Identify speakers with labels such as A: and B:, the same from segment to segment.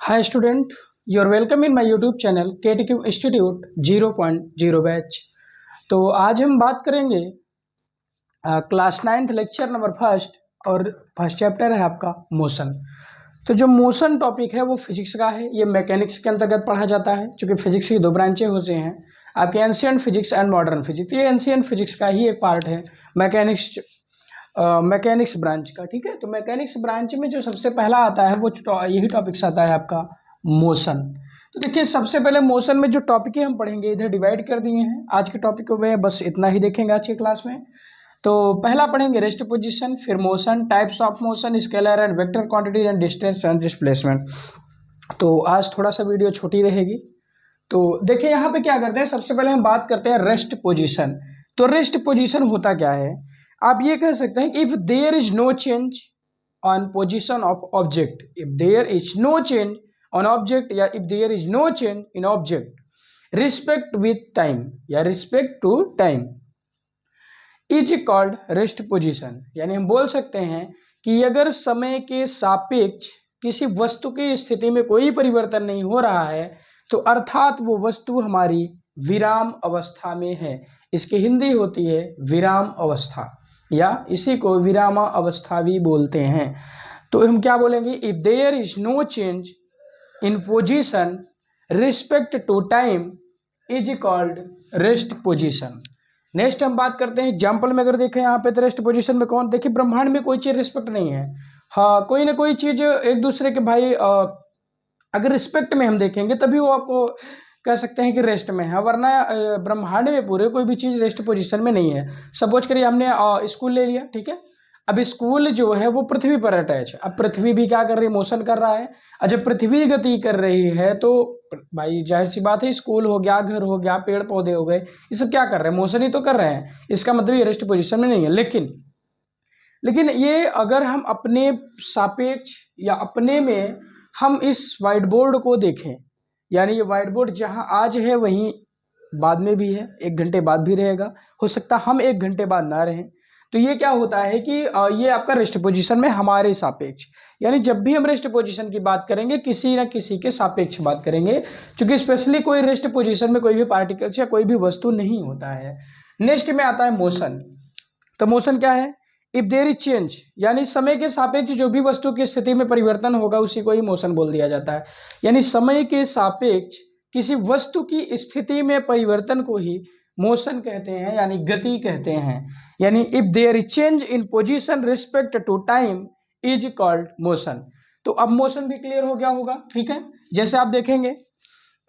A: Hi student, you are welcome in my YouTube channel KTQ Institute 0.0 batch. तो आज हम बात करेंगे class 9th lecture number first और फर्स्ट चैप्टर है आपका मोशन। तो जो मोशन टॉपिक है वो फिजिक्स का है, ये मैकेनिक्स के अंतर्गत पढ़ा जाता है। क्योंकि फिजिक्स की दो ब्रांचें होते हैं, आपके ancient physics and modern physics. ये एंशियंट फिजिक्स का ही एक पार्ट है मैकेनिक्स ब्रांच का। ठीक है, तो मैकेनिक्स ब्रांच में जो सबसे पहला आता है वो यही टॉपिक्स आता है आपका मोशन। तो देखिए, सबसे पहले मोशन में जो टॉपिक हम पढ़ेंगे इधर डिवाइड कर दिए हैं। आज के टॉपिक को मैं बस इतना ही देखेंगे आज की क्लास में। तो पहला पढ़ेंगे रेस्ट पोजीशन, फिर motion, types of motion, scalar and vector quantity and distance and displacement. तो आज थोड़ा सा वीडियो छोटी रहेगी। तो देखिए यहाँ पे क्या करते हैं, सबसे पहले हम बात करते हैं रेस्ट पोजीशन। तो रेस्ट पोजीशन होता क्या है, आप ये कह सकते हैं कि if there is no change on position of object, if there is no change on object या if there is no change in object respect with time या respect to time is called rest position. यानी हम बोल सकते हैं कि अगर समय के सापेक्ष किसी वस्तु की स्थिति में कोई परिवर्तन नहीं हो रहा है तो अर्थात वो वस्तु हमारी विराम अवस्था में है। इसकी हिंदी होती है विराम अवस्था, या इसी को विरामा अवस्था भी बोलते हैं। तो हम क्या बोलेंगे, if there is no change in position respect to time is called rest position. Next हम बात करते हैं एग्जाम्पल में। अगर देखें यहाँ पे तो रेस्ट पोजीशन में कौन, देखिए ब्रह्मांड में कोई चीज रिस्पेक्ट नहीं है। हाँ, कोई ना कोई चीज एक दूसरे के भाई अगर रिस्पेक्ट में हम देखेंगे तभी वो आपको कह सकते हैं कि रेस्ट में है, वरना ब्रह्मांड में पूरे कोई भी चीज रेस्ट पोजीशन में नहीं है। सपोज करिए हमने स्कूल ले लिया, ठीक है। अब स्कूल जो है वो पृथ्वी पर अटैच है। अब पृथ्वी भी क्या कर रही है, मोशन कर रहा है। और जब पृथ्वी गति कर रही है तो भाई जाहिर सी बात है, स्कूल हो गया, घर हो गया, पेड़ पौधे हो गए, ये सब क्या कर रहे हैं, मोशन ही तो कर रहे हैं। इसका मतलब ये रेस्ट पोजीशन में नहीं है। लेकिन ये अगर हम अपने सापेक्ष या अपने में हम इस व्हाइट बोर्ड को देखें, यानी ये व्हाइट बोर्ड जहां आज है वहीं बाद में भी है, 1 घंटे बाद भी रहेगा, हो सकता हम 1 घंटे बाद ना रहें। तो ये क्या होता है कि ये आपका रेस्ट पोजीशन में हमारे सापेक्ष, यानी जब भी हम रेस्ट पोजीशन की बात करेंगे किसी ना किसी के सापेक्ष बात करेंगे, क्योंकि स्पेशली कोई रेस्ट पोजीशन में कोई भी पार्टिकल्स या कोई भी वस्तु नहीं होता है। नेक्स्ट में आता है मोशन। तो मोशन क्या है, इफ देयर इज चेंज, यानी समय के सापेक्ष जो भी वस्तु की स्थिति में परिवर्तन होगा उसी को ही मोशन बोल दिया जाता है। यानी समय के सापेक्ष किसी वस्तु की स्थिति में परिवर्तन को ही मोशन कहते हैं, यानी गति कहते हैं। यानी if there is change in position respect to time is called motion. तो अब मोशन भी क्लियर हो गया होगा, ठीक है। जैसे आप देखेंगे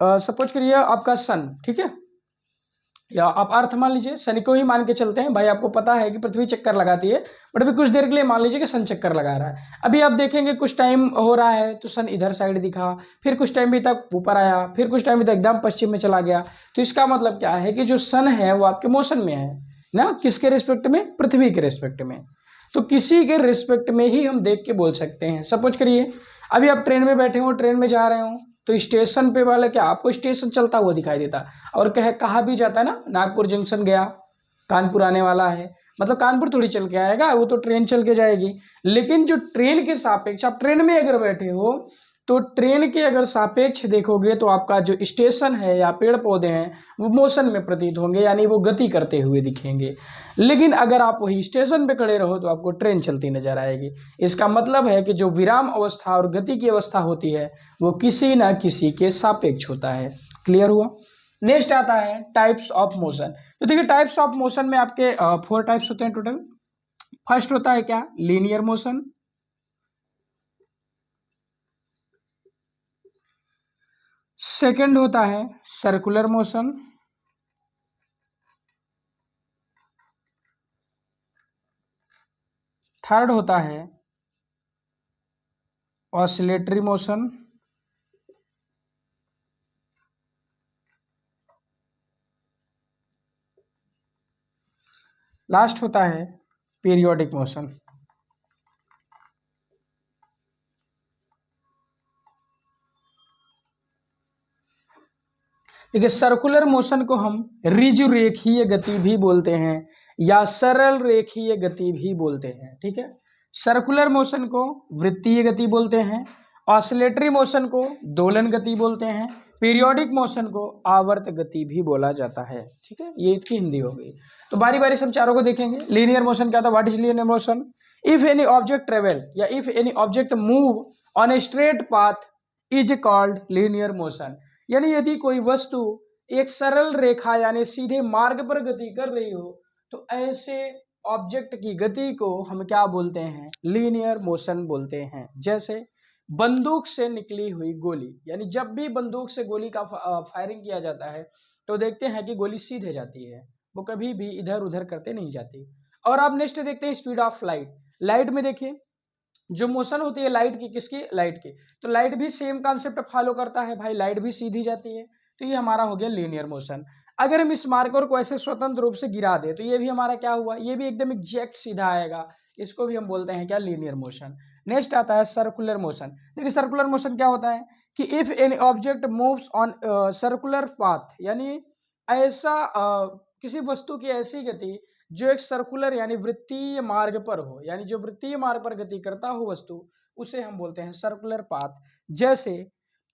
A: सपोज करिए आपका सन, ठीक है, या आप अर्थ मान लीजिए, शनि को ही मान के चलते हैं भाई। आपको पता है कि पृथ्वी चक्कर लगाती है, बट अभी कुछ देर के लिए मान लीजिए कि सन चक्कर लगा रहा है। अभी आप देखेंगे कुछ टाइम हो रहा है तो सन इधर साइड दिखा, फिर कुछ टाइम भी तक ऊपर आया, फिर कुछ टाइम भी तक एकदम पश्चिम में चला गया। तो इसका मतलब क्या है कि जो सन है वो आपके मोशन में है ना, किसके रिस्पेक्ट में, पृथ्वी के रिस्पेक्ट में। तो किसी के रिस्पेक्ट में ही हम देख के बोल सकते हैं। सपोज करिए अभी आप ट्रेन में बैठे हो, ट्रेन में जा रहे हो, तो स्टेशन पे वाला क्या आपको स्टेशन चलता हुआ दिखाई देता। और कहा भी जाता है ना, नागपुर जंक्शन गया, कानपुर आने वाला है, मतलब कानपुर थोड़ी चल के आएगा, वो तो ट्रेन चल के जाएगी। लेकिन जो ट्रेन के सापेक्ष, आप ट्रेन में अगर बैठे हो तो ट्रेन के अगर सापेक्ष देखोगे तो आपका जो स्टेशन है या पेड़ पौधे हैं वो मोशन में प्रतीत होंगे, यानी वो गति करते हुए दिखेंगे। लेकिन अगर आप वही स्टेशन पे खड़े रहो तो आपको ट्रेन चलती नजर आएगी। इसका मतलब है कि जो विराम अवस्था और गति की अवस्था होती है वो किसी ना किसी के सापेक्ष होता है। क्लियर हुआ। नेक्स्ट आता है टाइप्स ऑफ मोशन। तो देखिए टाइप्स ऑफ मोशन में आपके 4 टाइप्स होते हैं टोटल। फर्स्ट होता है क्या, लीनियर मोशन। सेकंड होता है सर्कुलर मोशन। थर्ड होता है ऑसिलेटरी मोशन। लास्ट होता है पीरियोडिक मोशन। देखिए सर्कुलर मोशन को हम ऋजु रेखीय गति भी बोलते हैं या सरल रेखीय गति भी बोलते हैं, ठीक है। सर्कुलर मोशन को वृत्तीय गति बोलते हैं ऑसिलेटरी मोशन को दोलन गति बोलते हैं, पीरियोडिक मोशन को आवर्त गति भी बोला जाता है। ठीक है, ये इसकी हिंदी हो गई। तो बारी बारी से हम चारों को देखेंगे। लीनियर मोशन क्या था, what is linear motion? If any object travel या if any object move on a straight path is called linear motion. यानी यदि कोई वस्तु एक सरल रेखा यानी सीधे मार्ग पर गति कर रही हो तो ऐसे ऑब्जेक्ट की गति को हम क्या बोलते हैं? लीनियर मोशन बोलते हैं। जैसे बंदूक से निकली हुई गोली, यानी जब भी बंदूक से गोली का फायरिंग किया जाता है तो देखते हैं कि गोली सीधे जाती है, वो कभी भी इधर उधर करते नहीं जाती। और आप नेक्स्ट देखते हैं स्पीड ऑफ लाइट। लाइट में देखिए जो मोशन होती है लाइट की, किसकी? लाइट की। तो लाइट भी सेम कॉन्सेप्ट फॉलो करता है भाई, लाइट भी सीधी जाती है। तो ये हमारा हो गया लीनियर मोशन। अगर हम इस मार्कर को ऐसे स्वतंत्र रूप से गिरा दे तो ये भी हमारा क्या हुआ? ये भी एकदम एग्जैक्ट सीधा आएगा। इसको भी हम बोलते हैं क्या? Linear motion. नेक्स्ट आता है सर्कुलर मोशन। देखिए सर्कुलर मोशन क्या होता है कि if any object moves on circular path, यानी ऐसा किसी वस्तु की ऐसी गति जो एक सर्कुलर यानी वृत्तीय मार्ग पर हो, यानी जो वृत्तीय मार्ग पर गति करता हो वस्तु, उसे हम बोलते हैं सर्कुलर पाथ। जैसे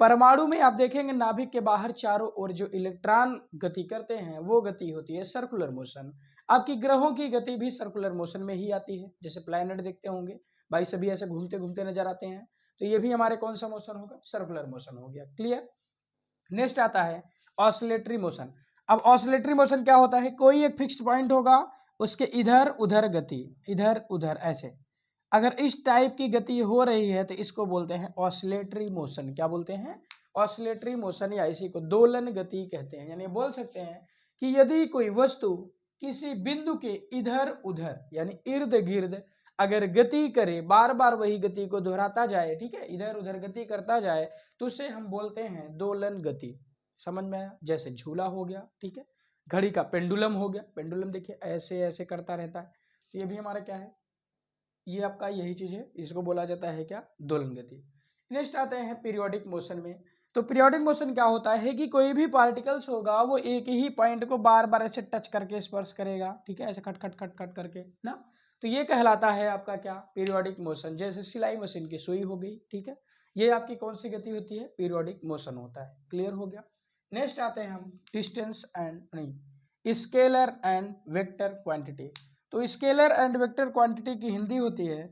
A: परमाणु में आप देखेंगे नाभिक के बाहर चारों ओर जो इलेक्ट्रॉन गति करते हैं वो गति होती है सर्कुलर मोशन। आपकी ग्रहों की गति भी सर्कुलर मोशन में ही आती है। जैसे प्लैनेट देखते होंगे भाई, सभी ऐसे घूमते घूमते नजर आते हैं, तो ये भी हमारे कौन सा मोशन होगा? सर्कुलर मोशन हो गया। क्लियर? नेक्स्ट आता है ऑसिलेटरी मोशन। अब ऑसिलेटरी मोशन क्या होता है? कोई एक फिक्स्ड पॉइंट होगा, उसके इधर उधर गति, इधर उधर ऐसे, अगर इस टाइप की गति हो रही है तो इसको बोलते हैं ऑसिलेटरी मोशन। क्या बोलते हैं? ऑसिलेटरी मोशन, या इसी को दोलन गति कहते हैं। यानी बोल सकते हैं कि यदि कोई वस्तु किसी बिंदु के इधर उधर यानी इर्द गिर्द अगर गति करे, बार बार वही गति को दोहराता जाए, ठीक है, इधर उधर गति करता जाए, तो उसे हम बोलते हैं दोलन गति। समझ में आया? जैसे झूला हो गया, ठीक है, घड़ी का पेंडुलम हो गया, पेंडुलम देखिए ऐसे ऐसे करता रहता है, तो ये भी हमारा क्या है? ये आपका यही चीज है, इसको बोला जाता है क्या? दोलन गति। नेक्स्ट आते हैं पीरियोडिक मोशन में। तो पीरियोडिक मोशन क्या होता है कि कोई भी पार्टिकल्स होगा वो एक ही पॉइंट को बार बार ऐसे टच करके स्पर्श करेगा, ठीक है, ऐसे खट खट खट खट करके ना, तो ये कहलाता है आपका क्या? Periodic motion. जैसे सिलाई मशीन की सुई हो गई, ठीक है, ये आपकी कौन सी गति होती है? पीरियोडिक मोशन होता है। क्लियर हो गया? नेक्स्ट आते हैं हम डिस्टेंस एंड नहीं स्केलर एंड वेक्टर क्वांटिटी। तो स्केलर एंड वेक्टर क्वांटिटी की हिंदी होती है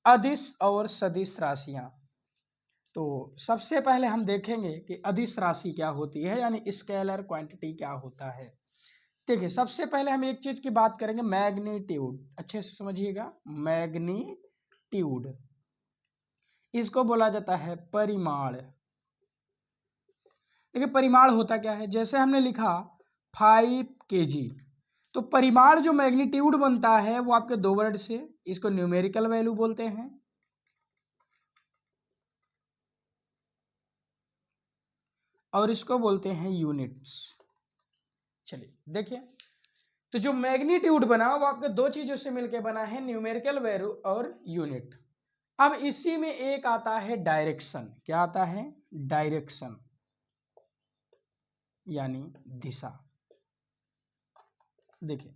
A: अदिश और सदिश राशियां। तो सबसे पहले हम देखेंगे कि अदिश राशि क्या होती है, यानी स्केलर क्वांटिटी क्या होता है। देखिए सबसे पहले हम एक चीज की बात करेंगे, मैग्नीट्यूड। अच्छे से समझिएगा, मैग्नीट्यूड इसको बोला जाता है परिमाण। देखिए परिमाण होता क्या है, जैसे हमने लिखा 5 kg, तो परिमाण जो मैग्नीट्यूड बनता है वो आपके दो वर्ड से, इसको न्यूमेरिकल वैल्यू बोलते हैं और इसको बोलते हैं यूनिट्स। चलिए देखिए, तो जो मैग्नीट्यूड बना वो आपके दो चीजों से मिलकर बना है, न्यूमेरिकल वैल्यू और यूनिट। अब इसी में एक आता है डायरेक्शन। क्या आता है? डायरेक्शन यानी दिशा। देखिए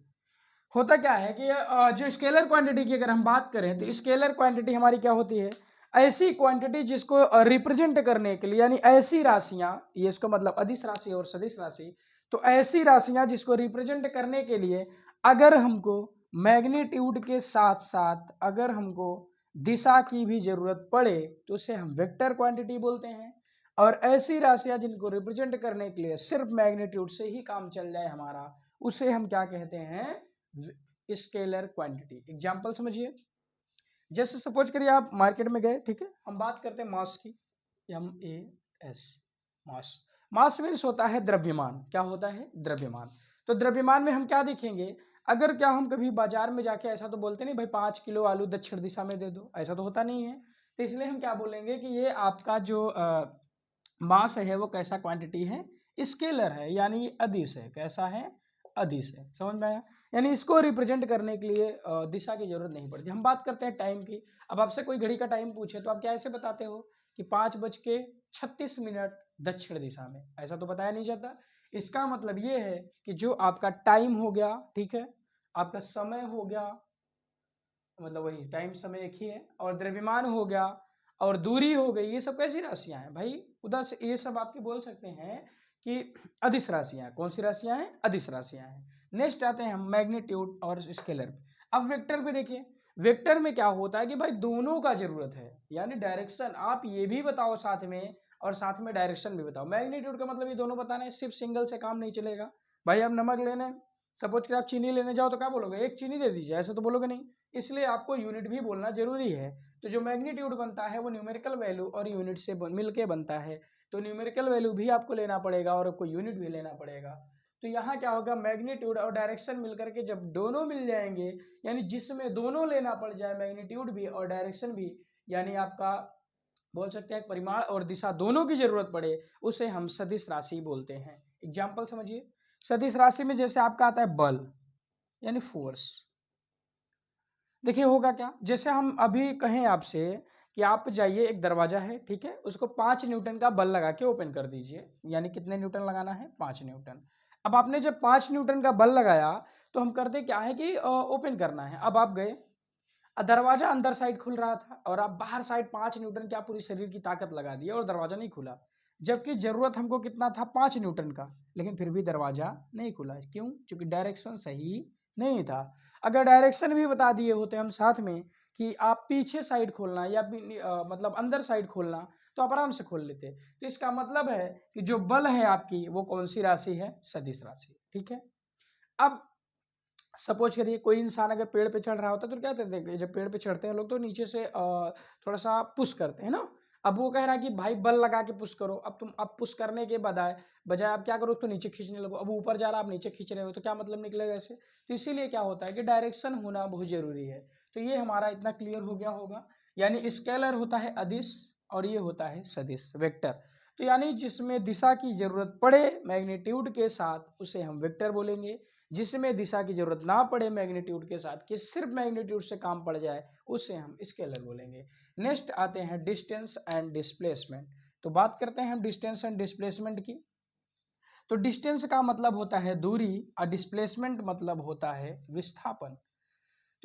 A: होता क्या है कि जो स्केलर क्वांटिटी की अगर हम बात करें तो स्केलर क्वांटिटी हमारी क्या होती है? ऐसी क्वांटिटी जिसको रिप्रेजेंट करने के लिए, यानी ऐसी राशियां, ये इसको मतलब अदिश राशि और सदिश राशि, तो ऐसी राशियां जिसको रिप्रेजेंट करने के लिए अगर हमको मैग्नीट्यूड के साथ साथ अगर हमको दिशा की भी जरूरत पड़े तो उसे हम वेक्टर क्वांटिटी बोलते हैं। और ऐसी राशियां जिनको रिप्रेजेंट करने के लिए सिर्फ मैग्नीट्यूड से ही काम चल जाए हमारा, उसे हम क्या कहते हैं? Scalar quantity. एग्जांपल समझिए, जैसे सपोज करिए आप मार्केट में गए, ठीक है, हम बात करते हैं मास की, MAS, मास। मास मीन्स होता है द्रव्यमान। क्या होता है? द्रव्यमान। तो द्रव्यमान में हम क्या देखेंगे, अगर क्या हम कभी बाजार में जाके ऐसा तो बोलते नहीं भाई 5 किलो आलू दक्षिण दिशा में दे दो, ऐसा तो होता नहीं है। तो इसलिए हम क्या बोलेंगे कि ये आपका जो मास है वो कैसा क्वांटिटी है? स्केलर है, यानी अदिश है। कैसा है? अदिश है। समझ में आया? यानी इसको रिप्रेजेंट करने के लिए दिशा की जरूरत नहीं पड़ती। हम बात करते हैं टाइम की। अब आपसे कोई घड़ी का टाइम पूछे तो आप क्या ऐसे बताते हो कि 5:36 दक्षिण दिशा में, ऐसा तो बताया नहीं जाता। इसका मतलब ये है कि जो आपका टाइम हो गया, ठीक है, आपका समय हो गया, मतलब वही टाइम समय एक ही है, और द्रव्यमान हो गया, और दूरी हो गई, ये सब कैसी राशियां हैं भाई? उधर से ये सब आपके बोल सकते हैं कि अदिश राशियां। कौन सी राशियां हैं? अदिश राशियां हैं। नेक्स्ट आते हैं हम मैग्नीट्यूड और स्केलर पे। अब वेक्टर पे देखिए, वेक्टर में क्या होता है कि भाई दोनों का जरूरत है, यानी डायरेक्शन आप ये भी बताओ साथ में और साथ में डायरेक्शन भी बताओ। मैग्नीट्यूड का मतलब ये दोनों बताना है, सिर्फ सिंगल से काम नहीं चलेगा। भाई अब नमक लेने, सपोज कि आप चीनी लेने जाओ तो क्या बोलोगे? एक चीनी दे दीजिए, ऐसे तो बोलोगे नहीं, इसलिए आपको यूनिट भी बोलना जरूरी है। तो जो मैग्नीट्यूड बनता है वो न्यूमेरिकल वैल्यू और यूनिट से मिलके बनता है, तो न्यूमेरिकल वैल्यू भी आपको लेना पड़ेगा और आपको यूनिट भी लेना पड़ेगा। तो यहाँ क्या होगा, मैग्नीट्यूड और डायरेक्शन मिलकर के जब दोनों मिल जाएंगे, यानी जिसमें दोनों लेना पड़ जाए, मैग्नीट्यूड भी और डायरेक्शन भी, यानी आपका बोल सकते हैं परिमाण और दिशा दोनों की जरूरत पड़े, उसे हम सदिश राशि बोलते हैं। एग्जाम्पल समझिए, सदिश राशि में जैसे आपका आता है बल यानी फोर्स। देखिए होगा क्या, जैसे हम अभी कहें आपसे कि आप जाइए, एक दरवाजा है, ठीक है, उसको 5 न्यूटन का बल लगा के ओपन कर दीजिए, यानी कितने न्यूटन लगाना है? 5 न्यूटन। अब आपने जब 5 न्यूटन का बल लगाया तो हम करते क्या है कि ओपन करना है। अब आप गए, दरवाजा अंदर साइड खुल रहा था और आप बाहर साइड 5 न्यूटन की आप पूरी शरीर की ताकत लगा दी और दरवाजा नहीं खुला, जबकि जरूरत हमको कितना था? 5 न्यूटन का, लेकिन फिर भी दरवाजा नहीं खुला। क्यों? क्योंकि डायरेक्शन सही नहीं था। अगर डायरेक्शन भी बता दिए होते हम साथ में कि आप पीछे साइड खोलना या मतलब अंदर साइड खोलना, तो आप आराम से खोल लेते। तो इसका मतलब है कि जो बल है आपकी वो कौन सी राशि है? सदिश राशि। ठीक है, अब सपोज करिए कोई इंसान अगर पेड़ पे चढ़ रहा होता है तो क्या करते हैं, जब पेड़ पे चढ़ते हैं लोग तो नीचे से थोड़ा सा पुश करते हैं ना। अब वो कह रहा है कि भाई बल लगा के पुश करो। अब तुम अब पुश करने के बजाय बजाय आप क्या करो, तो नीचे खींचने लगो। अब ऊपर जा रहा, आप नीचे खींच रहे हो, तो क्या मतलब निकलेगा ऐसे? तो इसीलिए क्या होता है कि डायरेक्शन होना बहुत जरूरी है। तो ये हमारा इतना क्लियर हो गया होगा। यानी स्केलर होता है अदिश और ये होता है सदिश, वेक्टर। तो यानी जिसमें दिशा की जरूरत पड़े मैग्नीट्यूड के साथ उसे हम वेक्टर बोलेंगे, जिसमें दिशा की जरूरत ना पड़े मैग्नीट्यूड के साथ, कि सिर्फ मैग्नीट्यूड से काम पड़ जाए, उसे हम स्केलर बोलेंगे। नेक्स्ट आते हैं डिस्टेंस एंड डिस्प्लेसमेंट। तो बात करते हैं हम डिस्टेंस एंड डिस्प्लेसमेंट की। तो डिस्टेंस का मतलब होता है दूरी और डिस्प्लेसमेंट मतलब होता है विस्थापन।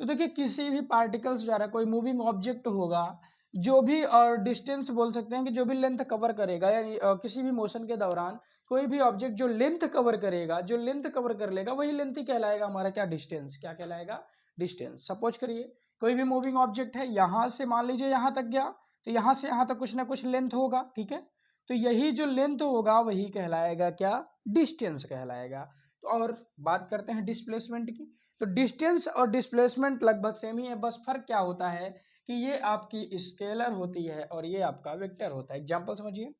A: तो देखिए किसी भी पार्टिकल्स द्वारा कोई मूविंग ऑब्जेक्ट होगा, जो भी और डिस्टेंस बोल सकते हैं कि जो भी लेंथ कवर करेगा, यानी किसी भी मोशन के दौरान कोई भी ऑब्जेक्ट जो लेंथ कवर करेगा, जो लेंथ कवर कर लेगा, वही लेंथ ही कहलाएगा हमारा क्या? डिस्टेंस। क्या कहलाएगा? डिस्टेंस। सपोज करिए कोई भी मूविंग ऑब्जेक्ट है, यहां से मान लीजिए यहां तक गया, तो यहां से यहां तक कुछ ना कुछ लेंथ होगा, ठीक है, तो यही जो लेंथ होगा वही कहलाएगा क्या? डिस्टेंस कहलाएगा। तो और बात करते हैं डिस्प्लेसमेंट की। तो डिस्टेंस और डिस्प्लेसमेंट लगभग सेम ही है, बस फर्क क्या होता है कि ये आपकी स्केलर होती है और ये आपका वेक्टर होता है। एग्जांपल समझिए,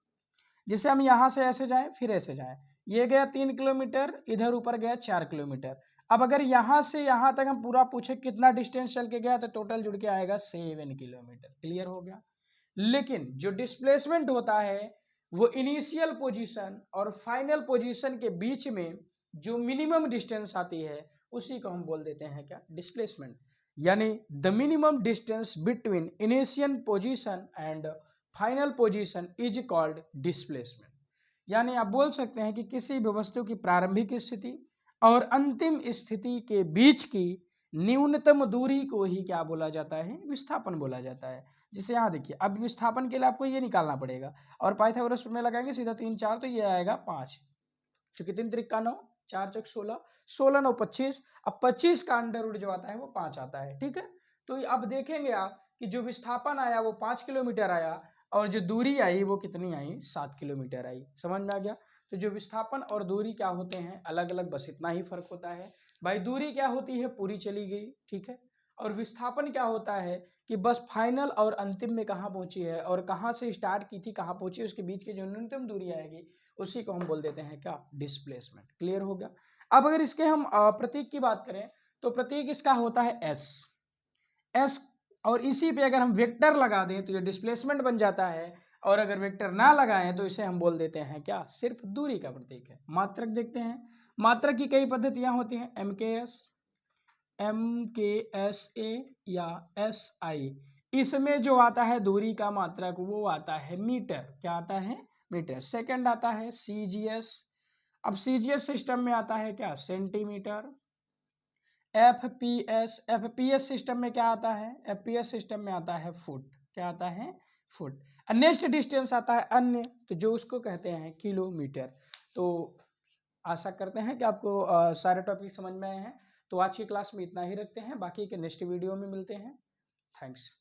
A: जैसे हम यहाँ से ऐसे जाएं फिर ऐसे जाएं, ये गया 3 किलोमीटर, इधर ऊपर गया 4 किलोमीटर। अब अगर यहाँ से यहाँ तक हम पूरा पूछे कितना डिस्टेंस चल के गया, तो टोटल जुड़ के आएगा 7 किलोमीटर। क्लियर हो गया। लेकिन जो डिस्प्लेसमेंट होता है वो इनिशियल पोजीशन और फाइनल पोजीशन के बीच में जो मिनिमम डिस्टेंस आती है उसी को हम बोल देते हैं क्या? डिस्प्लेसमेंट। यानी the minimum distance between initial position and final position is called displacement. यानी आप बोल सकते हैं कि किसी भी वस्तु की प्रारंभिक स्थिति और अंतिम स्थिति के बीच की न्यूनतम दूरी को ही क्या बोला जाता है? विस्थापन बोला जाता है। जैसे यहाँ देखिए, अब विस्थापन के लिए आपको ये निकालना पड़ेगा और पाइथागोरस में लगाएंगे सीधा 3 4, तो ये आएगा 5, क्योंकि 3 त्रिक 9, 4 चौक 16, 16 9 25। अब 25 का अंडर रूट जो आता है वो 5 आता है, ठीक है। तो अब देखेंगे आप कि जो विस्थापन आया वो 5 किलोमीटर आया और जो दूरी आई वो कितनी आई? 7 किलोमीटर आई। समझ में आ गया? तो जो विस्थापन और दूरी क्या होते हैं? अलग अलग, बस इतना ही फर्क होता है। भाई दूरी क्या होती है? पूरी चली गई, ठीक है। और विस्थापन क्या होता है कि बस फाइनल और अंतिम में कहाँ पहुंची है और कहाँ से स्टार्ट की थी कहाँ पहुंची, उसके बीच की जो न्यूनतम दूरी आएगी उसी को हम बोल देते हैं क्या? डिस्प्लेसमेंट। क्लियर हो गया। अब अगर इसके हम प्रतीक की बात करें तो प्रतीक इसका होता है एस। एस, और इसी पे अगर हम वेक्टर लगा दें तो ये डिस्प्लेसमेंट बन जाता है, और अगर वेक्टर ना लगाएं तो इसे हम बोल देते हैं क्या? सिर्फ दूरी का प्रतीक है। मात्रक देखते हैं। मात्रक की कई पद्धतियां होती हैं, एम के एस ए या एस आई। इसमें जो आता है दूरी का मात्रक वो आता है मीटर। क्या आता है? मीटर। सेकंड आता है सीजीएस। अब सीजीएस सिस्टम में आता है क्या? सेंटीमीटर। एफपीएस सिस्टम में क्या आता है? एफपीएस सिस्टम में आता है फुट। क्या आता है, फुट। नेक्स्ट डिस्टेंस आता है अन्य, तो जो उसको कहते हैं किलोमीटर। तो आशा करते हैं कि आपको सारे टॉपिक समझ में आए हैं। तो आज की क्लास में इतना ही रखते हैं, बाकी के नेक्स्ट वीडियो में मिलते हैं। थैंक्स।